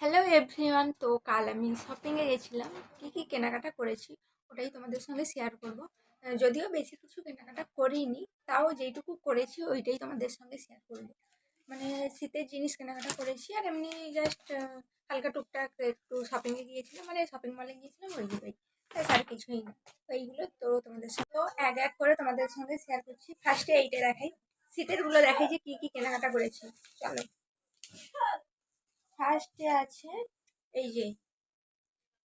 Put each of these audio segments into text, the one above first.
Hello everyone, তো কাল আমি শপিংয়ে গেছিলাম। কি কি কেনাকাটা করেছি ওটাই তোমাদের সঙ্গে শেয়ার করব। যদিও বেশি কিছু কেনাকাটা করিনি, তাও যেইটুকু করেছি ওইটাই তোমাদের সঙ্গে শেয়ার করব। মানে শীতের জিনিস কেনাকাটা করেছি, আর এমনি জাস্ট হালকা টুকটাক একটু শপিংয়ে গিয়েছিলাম, মানে শপিং মলে গিয়েছিলাম ওইগুলোই, আর কিছুই না। তো এইগুলো তো তোমাদের সঙ্গে এক এক করে তোমাদের সঙ্গে শেয়ার করছি। ফার্স্টে এইটা দেখাই, শীতেরগুলো দেখাই যে কি কি কেনাকাটা করেছি। চলো, ফার্স্টে আছে এই যে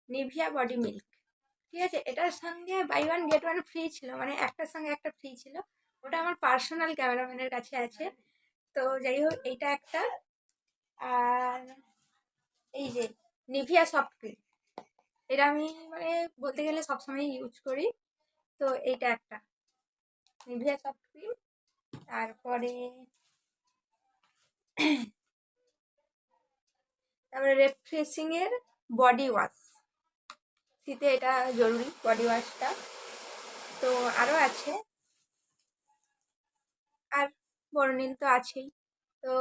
নিভিয়া বডি মিল্ক। ঠিক আছে, এটার সঙ্গে buy one get one free ছিল, মানে একটার সঙ্গে একটা ফ্রি ছিল। ওটা আমার পার্সোনাল ক্যামেরাম্যানের কাছে আছে। তো যাই হোক, এইটা একটা। আর এই যে নিভিয়া সফট ক্রিম, এটা আমি মানে বলতে গেলে সবসময় ইউজ করি। তো এইটা একটা নিভিয়া সফট ক্রিম। তারপরে রেফ্রেশিং এর বডি ওয়াশ, শীতে এটা জরুরি বডি ওয়াশটা। তো আরও আছে, আর বর্ণিল তো আছেই। তো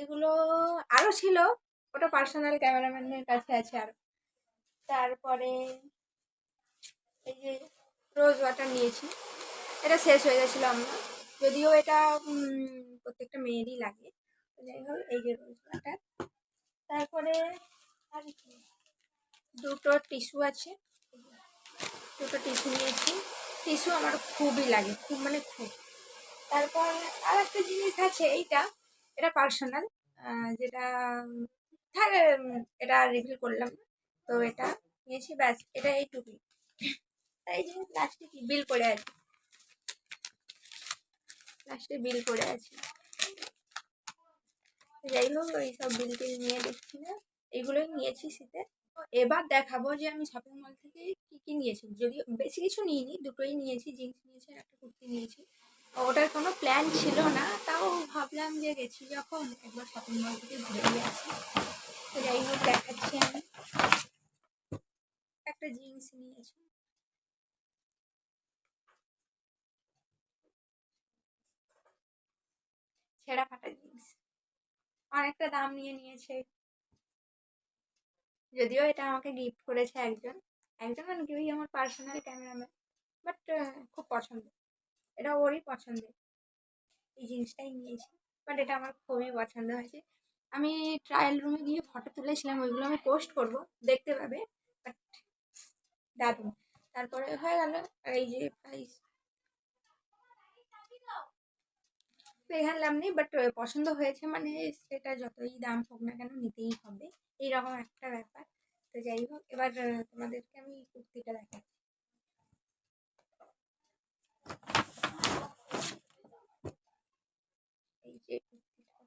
এগুলো আরও ছিল, ওটা পার্সোনাল ক্যামেরাম্যানের কাছে আছে আরও। তারপরে এই যে রোজ ওয়াটার নিয়েছি, এটা শেষ হয়ে গেছিলো আমার, যদিও এটা প্রত্যেকটা মেয়েরই লাগে। তো যাই হোক, এই যে রোজ ওয়াটার। তারপরে আর কি, দুটো টিস্যু আছে, দুটো টিস্যু নিয়েছি। টিস্যু আমার খুবই লাগে, খুব মানে খুব। তারপর আর একটা জিনিস আছে, এইটা এটা পার্সোনাল, যেটা থাক, এটা রিভিল করলাম না। তো এটা নিয়েছি, ব্যাস এটা এইটুকুই। তাই যে লাস্টে কি বিল করে আছে, লাস্টে বিল করে আছে। যাই হোক, ওই সব বিল টিল নিয়ে দেখছি না, এগুলোই নিয়েছি শীতে। তো এবার দেখাবো যে আমি শপিং মল থেকে কি কি নিয়েছি। যদিও বেশি কিছু নিইনি, দুটোই নিয়েছি, জিন্স নিয়েছি আর একটা কুর্তি নিয়েছি। ওটার কোনো প্ল্যান ছিল না, তাও ভাবলাম যে গেছি যখন একবার শপিং মল থেকে ঘুরে দিয়ে আসি। তো যাই হোক, দেখাচ্ছি আমি। একটা জিন্স নিয়েছি, ছেঁড়া ফাটা জিন্স, অনেকটা দাম নিয়ে নিয়েছে। যদিও এটা আমাকে গিফট করেছে একজন, একজন মানে কি, ওই আমার পার্সোনাল ক্যামেরাম্যান। বাট খুব পছন্দ, এটা ওরই পছন্দের, এই জিনিসটাই নিয়েছি। বাট এটা আমার খুবই পছন্দ হয়েছে। আমি ট্রায়াল রুমে গিয়ে ফটো তুলেছিলাম, ওইগুলো আমি পোস্ট করব, দেখতে পাবে। বাট দারুণ। তারপরে হয়ে গেল। আর এই যে প্রাইস এখানে নাম নেই, বাট পছন্দ হয়েছে মানে সেটা যতই দাম হোক না কেন নিতেই হবে, এইরকম একটা ব্যাপার। তো যাই হোক, এবার তোমাদেরকে আমি কুর্তিটা দেখাচ্ছি। এই যে কুর্তিটা,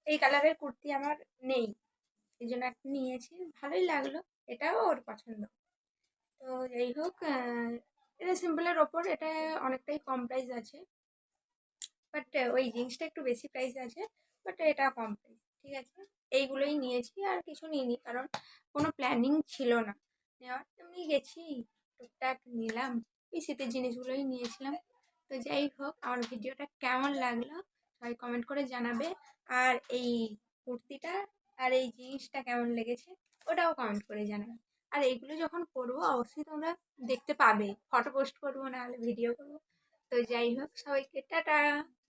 এই কালারের কুর্তি আমার নেই, এই জন্য একটা নিয়েছি, ভালোই লাগলো, এটাও ওর পছন্দ। তো যাই হোক, এটা সিম্পলের ওপর, এটা অনেকটাই কম প্রাইস আছে। বাট ওই জিন্সটা একটু বেশি প্রাইস আছে, বাট এটা কম প্রাইস, ঠিক আছে। এইগুলোই নিয়েছি, আর কিছু নিইনি, কারণ কোনো প্ল্যানিং ছিল না নেওয়ার, এমনি গেছি টুকটাক নিলাম, এই শীতের জিনিসগুলোই নিয়েছিলাম। তো যাই হোক, আমার ভিডিওটা কেমন লাগলো সবাই কমেন্ট করে জানাবে। আর এই কুর্তিটা আর এই জিনিসটা কেমন লেগেছে ওটাও কমেন্ট করে জানাবে। আর এইগুলো যখন করবো অবশ্যই তোমরা দেখতে পাবে, ফটো পোস্ট করবো, নাহলে ভিডিও করবো। তো যাই হোক, সবাইকে টাটা।